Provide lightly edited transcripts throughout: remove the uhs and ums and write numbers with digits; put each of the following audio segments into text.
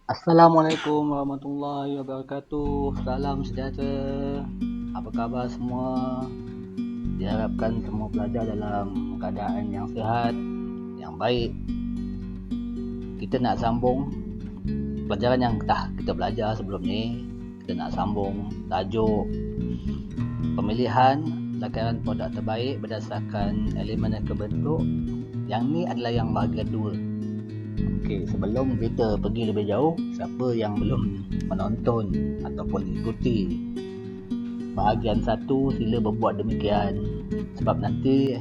Assalamualaikum warahmatullahi wabarakatuh. Salam sejahtera. Apa khabar semua? Diharapkan semua belajar dalam keadaan yang sihat, yang baik. Kita nak sambung pelajaran yang dah kita belajar sebelum ni. Kita nak sambung tajuk pemilihan lakaran produk terbaik berdasarkan elemen yang kebentuk. Yang ni adalah yang bahagian 2. Okey, sebelum kita pergi lebih jauh, siapa yang belum menonton ataupun ikuti bahagian 1, sila berbuat demikian. Sebab nanti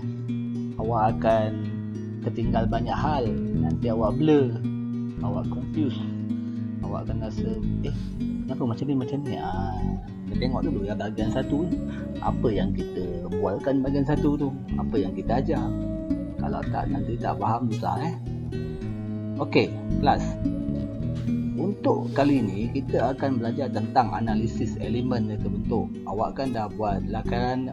awak akan tertinggal banyak hal. Nanti awak blur, awak confused, awak akan rasa kenapa macam ni. Kita tengok dulu ya bahagian 1 ni, apa yang kita buatkan bahagian 1 tu, apa yang kita ajar. Kalau tak, nanti tak faham susah. Okey, kelas. Untuk kali ini kita akan belajar tentang analisis elemen yang terbentuk. Awak kan dah buat lakaran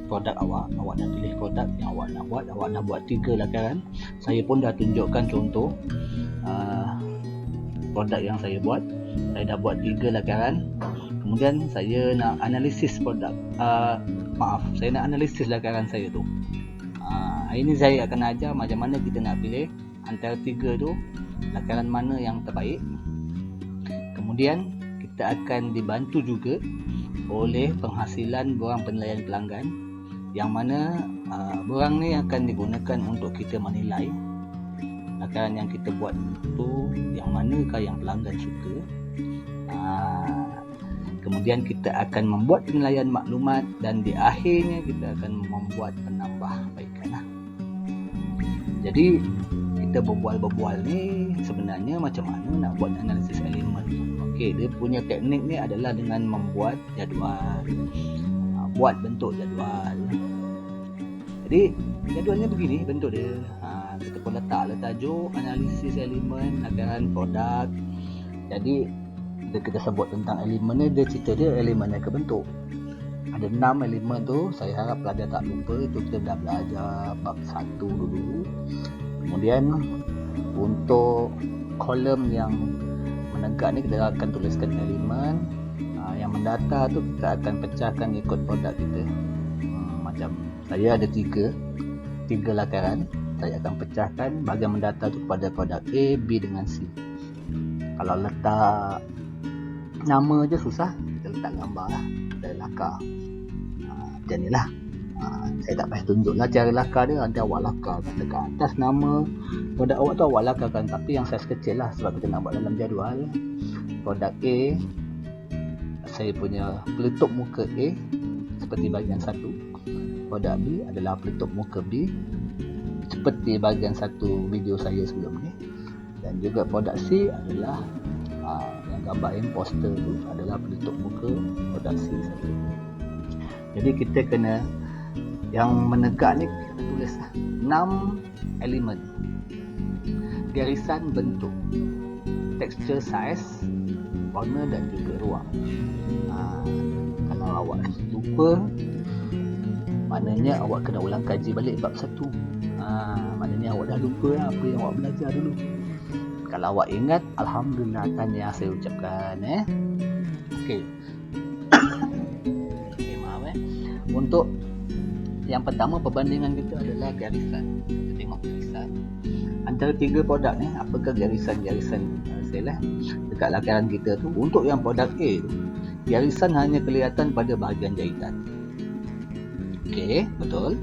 produk awak dah pilih produk yang awak nak buat. Awak dah buat 3 lakaran. Saya pun dah tunjukkan contoh produk yang saya buat. Saya dah buat 3 lakaran. Kemudian saya nak analisis produk. Saya nak analisis lakaran saya tu. Hari ini saya akan ajar macam mana kita nak pilih antara 3 tu lakaran mana yang terbaik. Kemudian kita akan dibantu juga oleh penghasilan borang penilaian pelanggan, yang mana borang ni akan digunakan untuk kita menilai lakaran yang kita buat tu yang manakah yang pelanggan suka. Kemudian kita akan membuat penilaian maklumat dan di akhirnya kita akan membuat penambahbaikan. Jadi kita berbual-berbual ni sebenarnya macam mana nak buat analisis elemen. Okey, dia punya teknik ni adalah dengan membuat jadual, buat bentuk jadual. Jadi jadualnya begini bentuk dia. Kita pun letaklah tajuk analisis elemen lakaran produk. Jadi kita sebut tentang elemen ni, dia cerita dia elemen yang kebentuk. Ada 6 elemen tu. Saya harap pelajar tak lupa. Itu kita dah belajar bab 1 dulu. Kemudian untuk kolom yang menegak ni kita akan tuliskan elemen. Yang mendata tu kita akan pecahkan ikut produk kita. Macam saya ada 3 lakaran. Saya akan pecahkan bahagian mendata tu kepada produk A, B dengan C. Kalau letak nama je susah, kita letak gambar lah dari lakar. Macam ni lah. Saya tak payah tunjuklah cara lakar dia. Nanti awak lakarkan dekat atas nama produk awak tu, awak lakarkan. Tapi yang saiz kecil lah, sebab kita nak buat dalam jadual. Produk A, saya punya peletup muka A seperti bahagian 1. Produk B adalah peletup muka B seperti bahagian 1 video saya sebelum ni. Dan juga produk C adalah yang gambar yang poster tu adalah peletup muka produk C saja. Jadi kita kena, yang menegak ni kita tulis 6 elemen: garisan bentuk, tekstur saiz, warna dan juga ruang. Kalau awak lupa, maknanya awak kena ulang kaji balik bab 1. Maknanya awak dah lupa apa yang awak belajar dulu. Kalau awak ingat, alhamdulillah tahniah saya ucapkan. Okey. Maaf. Untuk yang pertama, perbandingan kita adalah garisan. Kita tengok garisan antara 3 produk ni, apakah garisan-garisan dekat lakaran kita tu. Untuk yang produk A tu, garisan hanya kelihatan pada bahagian jahitan. Okey, betul.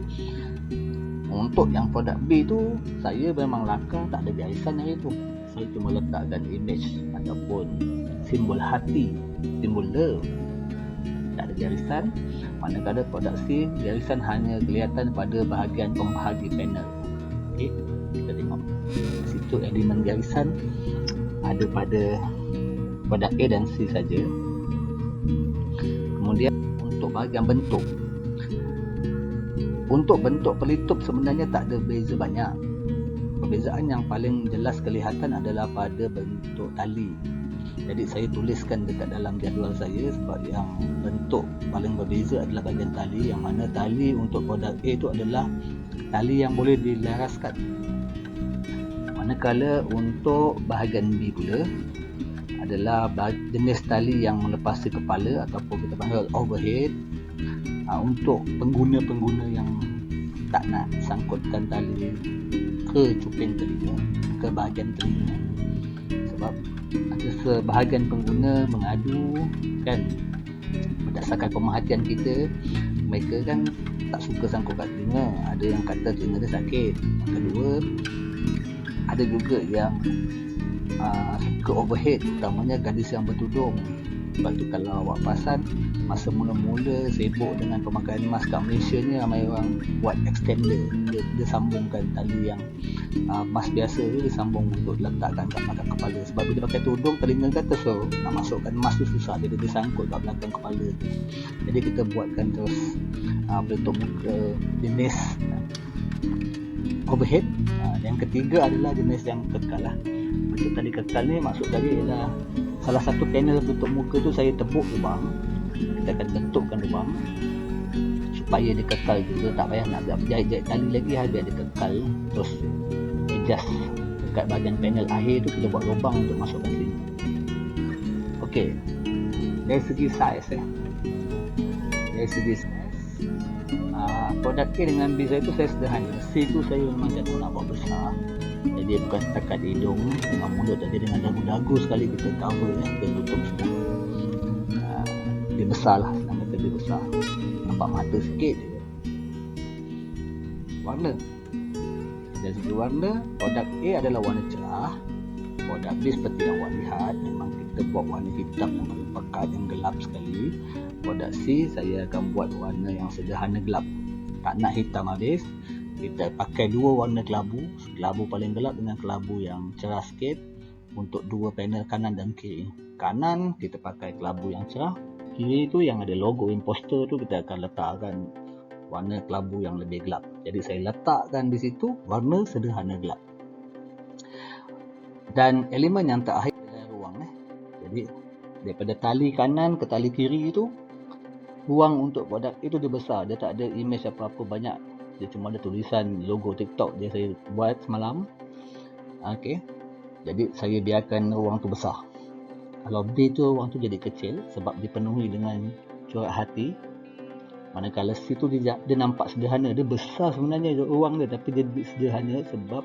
Untuk yang produk B tu, saya memang lakar tak ada garisan yang itu. Saya cuma letakkan image ataupun simbol hati, simbol love. Tak ada garisan. Manakala produk C, garisan hanya kelihatan pada bahagian pembahagi panel. Okey, kita tengok situ elemen garisan ada pada produk A dan C saja. Kemudian untuk bahagian bentuk, untuk bentuk pelitup sebenarnya tak ada beza banyak. Perbezaan yang paling jelas kelihatan adalah pada bentuk tali. Jadi saya tuliskan dekat dalam jadual saya, sebab yang bentuk paling berbeza adalah bahagian tali, yang mana tali untuk produk A itu adalah tali yang boleh dilaraskan. Manakala untuk bahagian B pula adalah jenis tali yang melepasi kepala ataupun kita panggil overhead. Untuk pengguna-pengguna yang tak nak sangkutkan tali ke cuping telinga, ke bahagian telinga, sebab ada sebahagian pengguna mengadu kan, berdasarkan pemerhatian kita, mereka kan tak suka sangkut kat telinga. Ada yang kata telinga dia sakit. Yang kedua, ada juga yang suka overhead, utamanya gadis yang bertudung. Sebab tu kalau awak perasan, masa mula-mula sibuk dengan pemakaian mask kat Malaysia ni, ramai orang buat extender. Dia sambungkan tali yang mask biasa tu, dia sambung untuk letakkan kat belakang kepala. Sebab bila pakai tudung, telinga kan so nak masukkan mask tu susah, jadi dia sangkut kat belakang kepala tu. Jadi kita buatkan terus bentuk muka jenis overhead. Yang ketiga adalah jenis yang kekal lah. Bentuk tali kekal ni maksud tadi ialah salah satu panel bentuk muka tu saya tepuk lubang, kita akan bentukkan lubang supaya dia kekal juga, tak payah nak jahit-jahit tali lagi, habis dia kekal. Terus adjust dekat bahagian panel akhir tu, kita buat lubang untuk masukkan sini. Okey, dari segi saiz dari segi saiz produk A dengan B saya tu saya sederhana. C tu saya memang tak nak buat besar, jadi bukan setakat hidung dengan mulut, jadi dengan dagu-dagu sekali kita cover, kita tutup senang. Dia besar lah, senang kata dia besar, nampak mata sikit je. Warna, dari segi warna, produk A adalah warna cerah. Produk B seperti yang awak lihat, memang kita buat warna hitam yang paling pekat, yang gelap sekali. Produk C saya akan buat warna yang sederhana gelap, tak nak hitam habis. Kita pakai dua warna kelabu paling gelap dengan kelabu yang cerah sikit untuk dua panel kanan dan kiri. Kanan kita pakai kelabu yang cerah, kiri tu yang ada logo imposter tu kita akan letakkan warna kelabu yang lebih gelap. Jadi saya letakkan di situ warna sederhana gelap. Dan elemen yang terakhir adalah ruang. Jadi daripada tali kanan ke tali kiri itu, ruang untuk produk itu dia besar, dia tak ada image apa-apa banyak. Dia cuma ada tulisan logo TikTok dia saya buat semalam. Okey. Jadi saya biarkan ruang tu besar. Kalau B tu ruang tu jadi kecil sebab dipenuhi dengan corak hati. Manakala C tu dia nampak sederhana, dia besar sebenarnya ruang dia, tapi dia sederhana sebab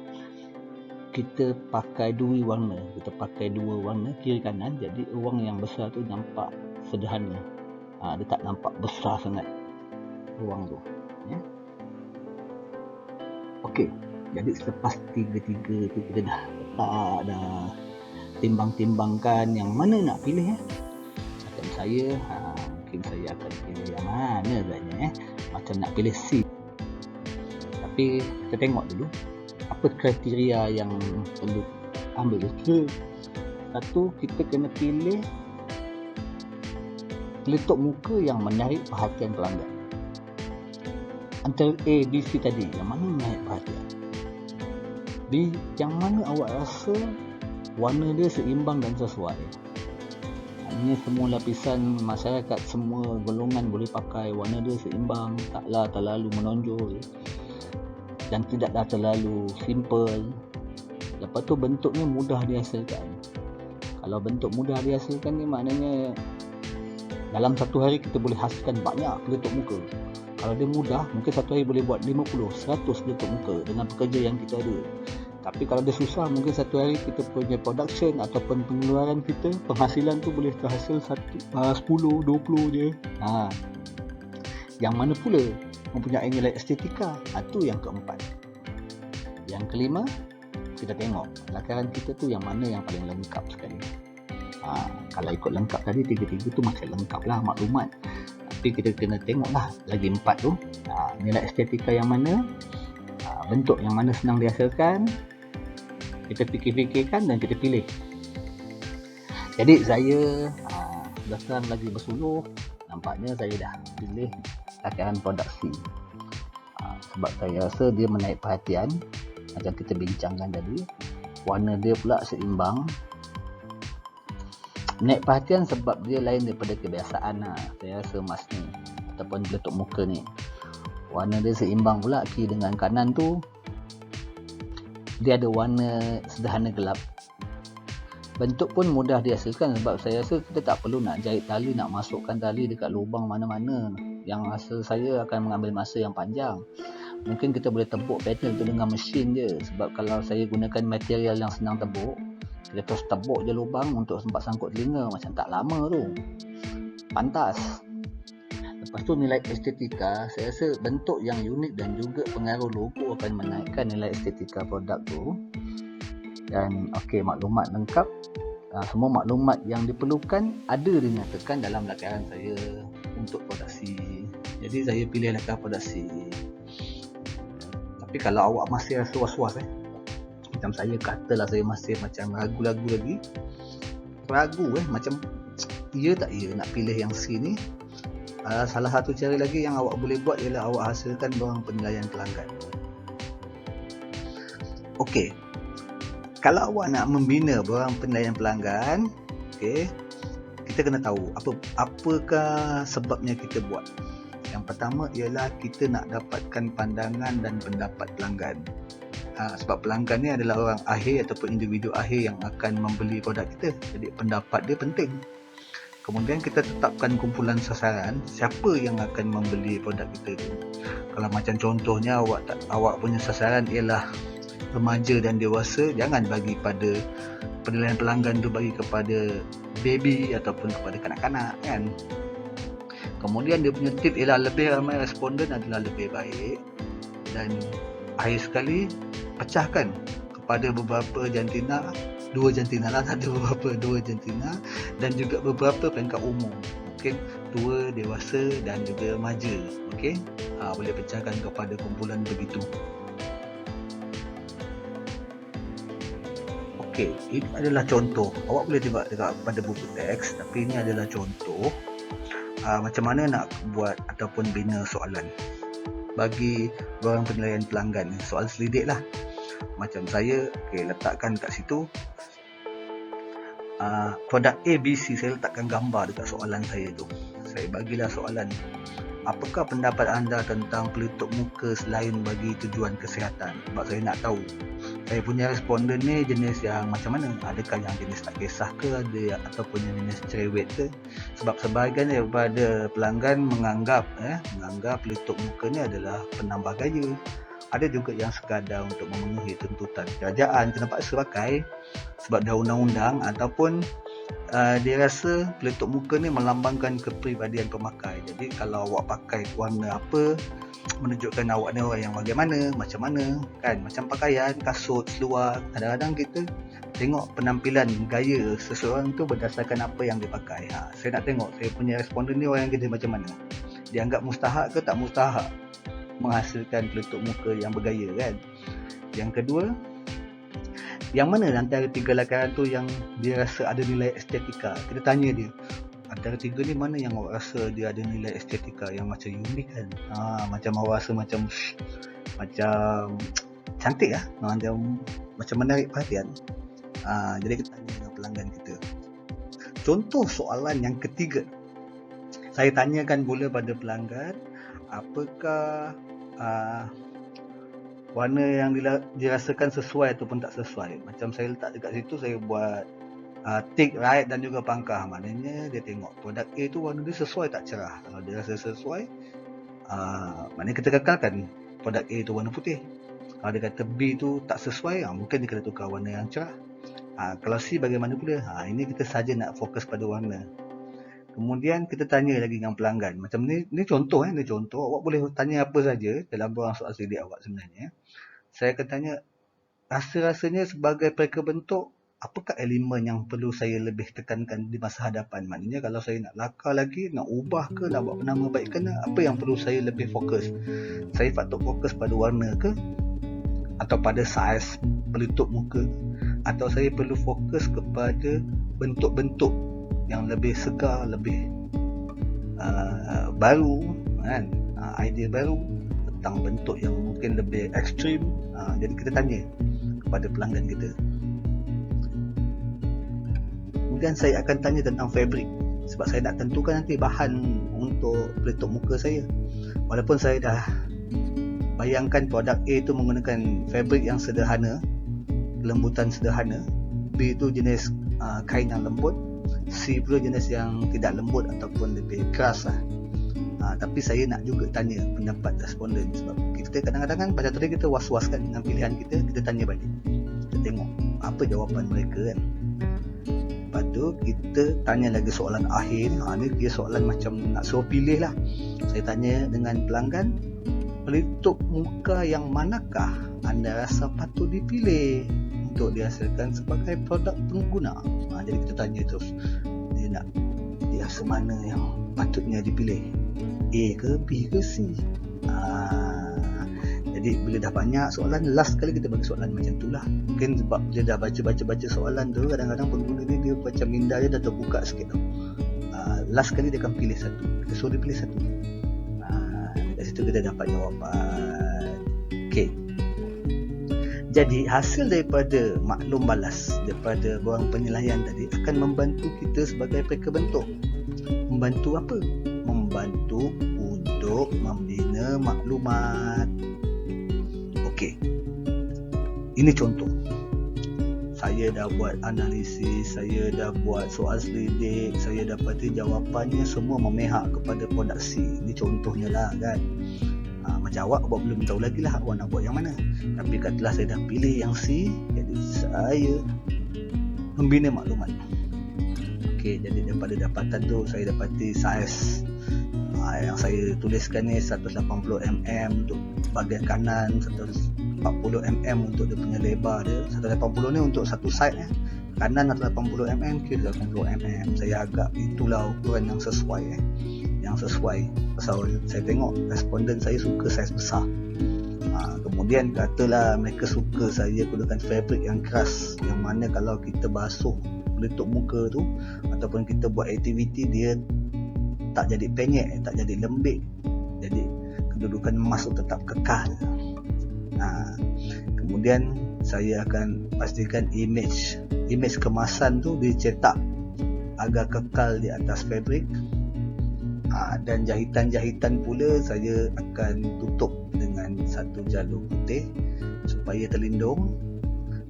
kita pakai dua warna. Kita pakai dua warna kiri kanan, jadi ruang yang besar tu nampak sederhana. Dia tak nampak besar sangat ruang tu. Ya. Okey, jadi selepas tiga-tiga tu kita dah timbang-timbangkan yang mana nak pilih. Macam saya, mungkin saya akan pilih yang mana agaknya. Macam nak pilih C. Tapi kita tengok dulu apa kriteria yang perlu ambil. Satu, kita kena pilih letuk muka yang menarik perhatian pelanggan. Antara A, B, C tadi, yang mana menarik perhatian? B, yang mana awak rasa warna dia seimbang dan sesuai? Ini semua lapisan masyarakat, semua golongan boleh pakai, warna dia seimbang, taklah terlalu menonjol dan tidaklah terlalu simple. Lepas tu bentuknya mudah dihasilkan. Kalau bentuk mudah dihasilkan ni maknanya dalam satu hari kita boleh hasilkan banyak letuk muka. Kalau dia mudah, mungkin satu hari boleh buat 50, 100 letuk muka dengan pekerja yang kita ada. Tapi kalau dia susah, mungkin satu hari kita punya production ataupun pengeluaran kita, penghasilan tu boleh terhasil 10, 20 je. Yang mana pula mempunyai nilai estetika. Itu yang keempat. Yang kelima, kita tengok lakaran kita tu yang mana yang paling lengkap sekali. Kalau ikut lengkap tadi, tiga-tiga tu macam lengkap lah maklumat. Tapi kita kena tengoklah lagi empat tu, nilai estetika yang mana, bentuk yang mana senang dihasilkan, kita fikir-fikirkan dan kita pilih. Jadi saya dah terang lagi bersuluh, nampaknya saya dah pilih lakaran produk C. Sebab saya rasa dia menarik perhatian, macam kita bincangkan tadi. Warna dia pula seimbang. Menarik perhatian sebab dia lain daripada kebiasaan saya rasa mas ni ataupun letuk muka ni. Warna dia seimbang pula, kiri dengan kanan tu dia ada warna sederhana gelap. Bentuk pun mudah dihasilkan sebab saya rasa kita tak perlu nak jahit tali, nak masukkan tali dekat lubang mana-mana. Yang rasa saya akan mengambil masa yang panjang. Mungkin kita boleh tebuk panel tu dengan mesin je, sebab kalau saya gunakan material yang senang tebuk, kita terus tebuk je lubang untuk sempat sangkut telinga, macam tak lama tu, pantas. Lepas tu nilai estetika, saya rasa bentuk yang unik dan juga pengaruh logo akan menaikkan nilai estetika produk tu. Dan okey, maklumat lengkap, semua maklumat yang diperlukan ada dinyatakan dalam lakaran saya untuk produksi. Jadi saya pilih lakaran produksi. Tapi kalau awak masih rasa was-was macam saya, katalah saya masih macam ragu-ragu lagi, macam ya tak ya nak pilih yang C ni, salah satu cara lagi yang awak boleh buat ialah awak hasilkan borang penilaian pelanggan. Okey, kalau awak nak membina borang penilaian pelanggan, kita kena tahu apakah sebabnya kita buat. Yang pertama ialah kita nak dapatkan pandangan dan pendapat pelanggan. Sebab pelanggan ni adalah orang akhir ataupun individu akhir yang akan membeli produk kita. Jadi pendapat dia penting. Kemudian kita tetapkan kumpulan sasaran, siapa yang akan membeli produk kita tu. Kalau macam contohnya awak punya sasaran ialah remaja dan dewasa, jangan bagi pada penilaian pelanggan tu bagi kepada baby ataupun kepada kanak-kanak kan. Kemudian dia punya tip ialah lebih ramai responden adalah lebih baik, dan akhir sekali pecahkan kepada beberapa jantina, dua jantina, dan juga beberapa peringkat umum, mungkin tua, dewasa dan juga remaja. Boleh pecahkan kepada kumpulan begitu. Ini adalah contoh. Awak boleh tengok dekat pada buku teks, tapi ini adalah contoh macam mana nak buat ataupun bina soalan bagi borang penilaian pelanggan. Soal selidik lah. Macam saya letakkan kat situ produk A, B, C, saya letakkan gambar dekat soalan saya tu. Saya bagilah soalan, apakah pendapat anda tentang pelitup muka selain bagi tujuan kesihatan? Sebab saya nak tahu saya punya responden ni jenis yang macam mana. Adakah yang jenis tak kisah ke, ada ataupun yang jenis cerewet ke? Sebab sebahagian daripada pelanggan menganggap pelitup muka ni adalah penambah gaya. Ada juga yang sekadar untuk memenuhi tuntutan kerajaan kena paksa pakai sebab dah undang-undang, ataupun dia rasa pelitup muka ni melambangkan kepribadian pemakai. Jadi kalau awak pakai warna apa, menunjukkan awak ni orang yang bagaimana, macam mana kan, macam pakaian, kasut, seluar. Kadang-kadang kita tengok penampilan gaya seseorang tu berdasarkan apa yang dia pakai. Saya nak tengok saya punya responden ni orang yang dia macam mana. Dia anggap mustahak ke tak mustahak menghasilkan pelitup muka yang bergaya kan. Yang kedua, yang mana antara tiga lakaran tu yang dia rasa ada nilai estetika. Kita tanya dia, antara tiga ni mana yang awak rasa dia ada nilai estetika yang macam unik kan, macam awak rasa macam cantik lah, macam menarik perhatian. Jadi kita tanya dengan pelanggan kita. Contoh soalan yang ketiga, saya tanyakan pula pada pelanggan, apakah warna yang dirasakan sesuai ataupun tak sesuai. Macam saya letak dekat situ, saya buat tick, right dan juga pangkah. Maknanya dia tengok produk A tu warna dia sesuai tak cerah. Kalau dia rasa sesuai, maknanya kita kekalkan produk A tu warna putih. Kalau dia kata B tu tak sesuai, mungkin dia kena tukar warna yang cerah. Kalau C bagaimana pula? Ini kita saja nak fokus pada warna. Kemudian kita tanya lagi dengan pelanggan. Macam ni contoh ni contoh. Awak boleh tanya apa saja dalam borang soal selidik awak sebenarnya. Saya akan tanya, rasa-rasanya sebagai pereka bentuk, apakah elemen yang perlu saya lebih tekankan di masa hadapan? Maknanya kalau saya nak lakar lagi, nak ubah ke, nak buat penambahbaikan, apa yang perlu saya lebih fokus? Saya patut fokus pada warna ke? Atau pada saiz pelitup muka? Atau saya perlu fokus kepada bentuk-bentuk yang lebih segar, lebih baru kan? Idea baru tentang bentuk yang mungkin lebih ekstrim. Jadi kita tanya kepada pelanggan kita. Kemudian saya akan tanya tentang fabric, sebab saya nak tentukan nanti bahan untuk pelitup muka saya. Walaupun saya dah bayangkan produk A itu menggunakan fabric yang sederhana, kelembutan sederhana, B tu jenis kain yang lembut, C pula jenis yang tidak lembut ataupun lebih keras lah. Tapi saya nak juga tanya pendapat responden, sebab kita kadang-kadang kan pada tadi kita was-was kan dengan pilihan kita, kita tanya balik, kita tengok apa jawapan mereka kan. Lepas tu kita tanya lagi soalan akhir ni dia soalan macam nak suruh pilih lah. Saya tanya dengan pelanggan, pelitup muka yang manakah anda rasa patut dipilih untuk dihasilkan sebagai produk pengguna? Jadi kita tanya terus, dia rasa mana yang patutnya dipilih, A ke B ke C. Jadi bila dah banyak soalan, last kali kita bagi soalan macam tu lah. Mungkin sebab dia dah baca soalan tu, kadang-kadang pengguna ni dia macam minda dia dah terbuka sikit tau. Last kali dia akan pilih satu, kita suruh dia pilih satu. Dari situ kita dapat jawapan. Okay, jadi hasil daripada maklum balas daripada borang penilaian tadi akan membantu kita sebagai reka bentuk. Membantu apa? Membantu untuk membina maklumat. Okey, ini contoh. Saya dah buat analisis, saya dah buat soal selidik, saya dapati jawapannya semua memihak kepada produk C. Ini contohnya lah kan. Macam awak belum tahu lagi lah awak nak buat yang mana. Tapi katalah saya dah pilih yang C, jadi saya membina maklumat. Okey, jadi daripada dapatan tu saya dapati saiz yang saya tuliskan ni 180mm untuk bahagian kanan, 140mm untuk dia punya lebar dia. 180 ni untuk satu side kanan 180mm, kiri 180mm. Saya agak itulah ukuran yang sesuai yang sesuai. Pasal saya tengok responden saya suka saiz besar. Kemudian katalah mereka suka saya gunakan fabric yang keras, yang mana kalau kita basuh pelitup muka tu ataupun kita buat aktiviti, dia tak jadi penyek, tak jadi lembik, jadi kedudukan emas tu tetap kekal. Kemudian saya akan pastikan image kemasan tu dicetak agar kekal di atas fabric. Dan jahitan-jahitan pula saya akan tutup dengan satu jalur putih supaya terlindung.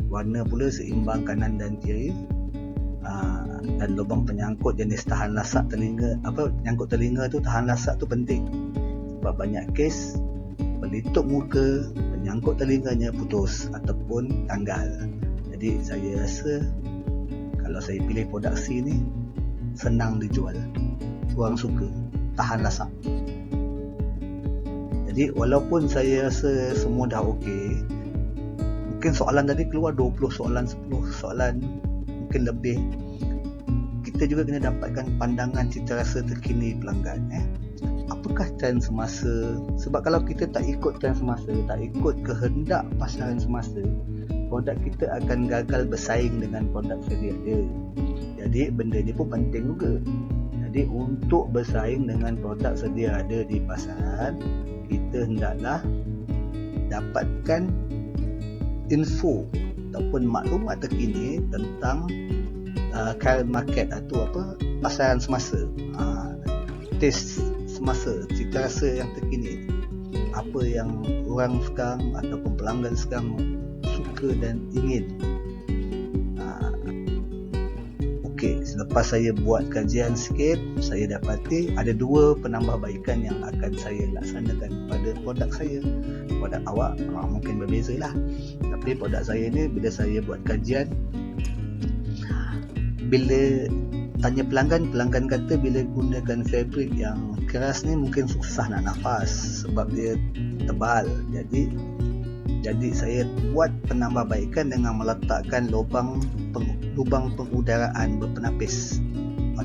Warna pula seimbang kanan dan kiri. Dan lubang penyangkut jenis tahan lasak telinga, nyangkut telinga tu, tahan lasak tu penting sebab banyak kes pelitup muka penyangkut telinganya putus ataupun tanggal. Jadi saya rasa kalau saya pilih produk C ni senang dijual, orang suka, tahan lasak. Jadi walaupun saya rasa semua dah okey, mungkin soalan tadi keluar 20 soalan, 10 soalan, mungkin lebih, kita juga kena dapatkan pandangan cita rasa terkini pelanggan. Apakah trend semasa? Sebab kalau kita tak ikut trend semasa, tak ikut kehendak pasaran semasa, produk kita akan gagal bersaing dengan produk sedia ada. Jadi benda ni pun penting juga. Jadi untuk bersaing dengan produk sedia ada di pasaran, kita hendaklah dapatkan info ataupun maklumat terkini tentang current market atau pasaran semasa, taste semasa, cita rasa yang terkini, apa yang orang sekarang ataupun pelanggan sekarang suka dan ingin. Okey, selepas saya buat kajian sikit, saya dapati ada 2 penambahbaikan yang akan saya laksanakan pada produk saya. Produk awak mungkin berbeza lah, tapi produk saya ni bila saya buat kajian, bila tanya pelanggan kata bila gunakan fabric yang keras ni mungkin susah nak nafas sebab dia tebal. Jadi saya buat penambahbaikan dengan meletakkan lubang pengudaraan berpenapis.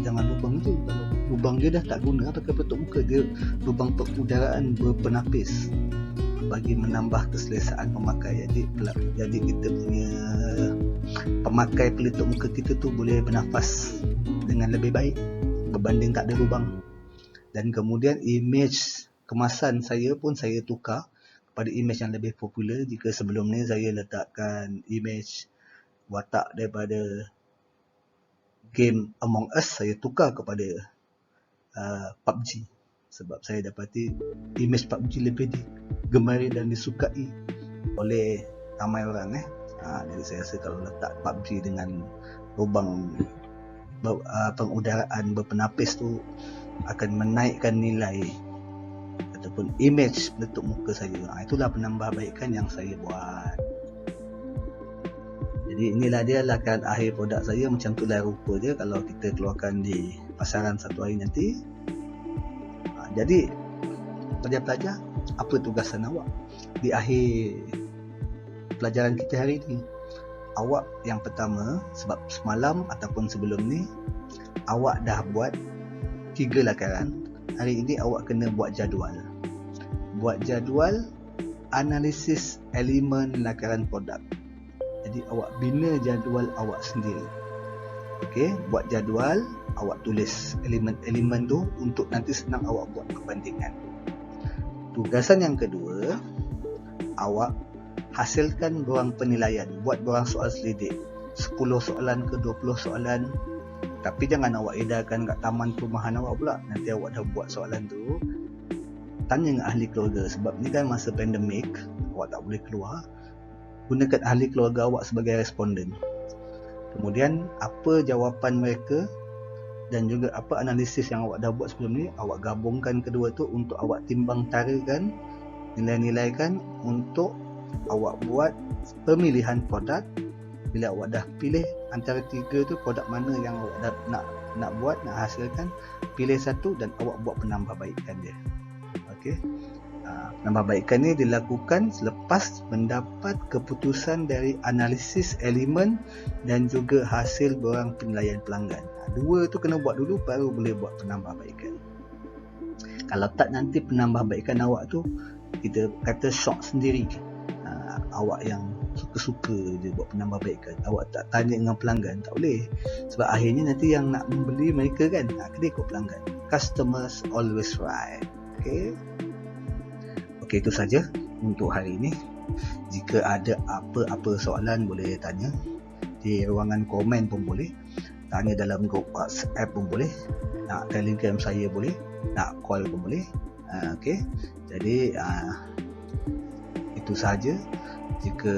Jangan lubang tu, kalau lubang dia dah tak guna pakai pelitup muka, dia lubang pengudaraan berpenapis bagi menambah keselesaan pemakai. Jadi kita punya pemakai pelitup muka kita tu boleh bernafas dengan lebih baik berbanding tak ada lubang. Dan kemudian image kemasan saya pun saya tukar kepada image yang lebih popular. Jika sebelum ni saya letakkan image watak daripada game Among Us, saya tukar kepada PUBG sebab saya dapati image PUBG lebih digemari dan disukai oleh ramai orang. Jadi saya rasa kalau letak PUBG dengan lubang pengudaraan berpenapis tu akan menaikkan nilai ataupun image bentuk muka saya. Itulah penambahbaikan yang saya buat. Jadi inilah dia lakan akhir produk saya, macam tu lah rupa dia kalau kita keluarkan di pasaran satu hari nanti. Jadi pelajar-pelajar, apa tugasan awak di akhir pelajaran kita hari ini? Awak yang pertama, sebab semalam ataupun sebelum ni awak dah buat 3 lakaran, hari ini awak kena buat jadual. Buat jadual analisis elemen lakaran produk. Jadi awak bina jadual awak sendiri. Okey, buat jadual, awak tulis elemen-elemen tu untuk nanti senang awak buat perbandingan. Tugasan yang kedua, awak hasilkan borang penilaian, buat borang soal selidik, 10 soalan ke 20 soalan. Tapi jangan awak edarkan kat taman perumahan awak pula. Nanti awak dah buat soalan tu, tanya dengan ahli keluarga. Sebab ni kan masa pandemik, awak tak boleh keluar. Gunakan ahli keluarga awak sebagai responden. Kemudian apa jawapan mereka dan juga apa analisis yang awak dah buat sebelum ni, awak gabungkan kedua tu untuk awak timbang tarakan, nilai-nilaikan untuk awak buat pemilihan produk. Bila awak dah pilih antara 3 tu, produk mana yang awak dah nak buat, nak hasilkan, pilih satu dan awak buat penambahbaikan dia. Okey. Penambahbaikan ni dilakukan selepas mendapat keputusan dari analisis elemen dan juga hasil borang penilaian pelanggan. 2 tu kena buat dulu, baru boleh buat penambahbaikan. Kalau tak, nanti penambahbaikan awak tu kita kata shock sendiri. Awak yang suka-suka je buat penambahbaikan, awak tak tanya dengan pelanggan, tak boleh. Sebab akhirnya nanti yang nak membeli mereka kan, kena ikut pelanggan. Customers always right. Okey, itu saja untuk hari ini. Jika ada apa-apa soalan, boleh tanya di ruangan komen pun boleh, tanya dalam grup WhatsApp pun boleh, nak Telegram saya boleh, nak call pun boleh. Okey, jadi itu saja. Jika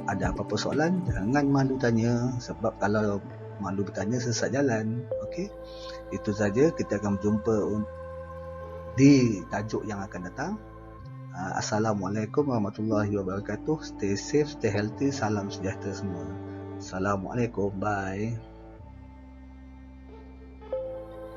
ada apa-apa soalan, jangan malu tanya, sebab kalau malu bertanya sesat jalan. Okey, itu saja. Kita akan berjumpa di tajuk yang akan datang. Assalamualaikum warahmatullahi wabarakatuh. Stay safe, stay healthy. Salam sejahtera semua. Assalamualaikum. Bye.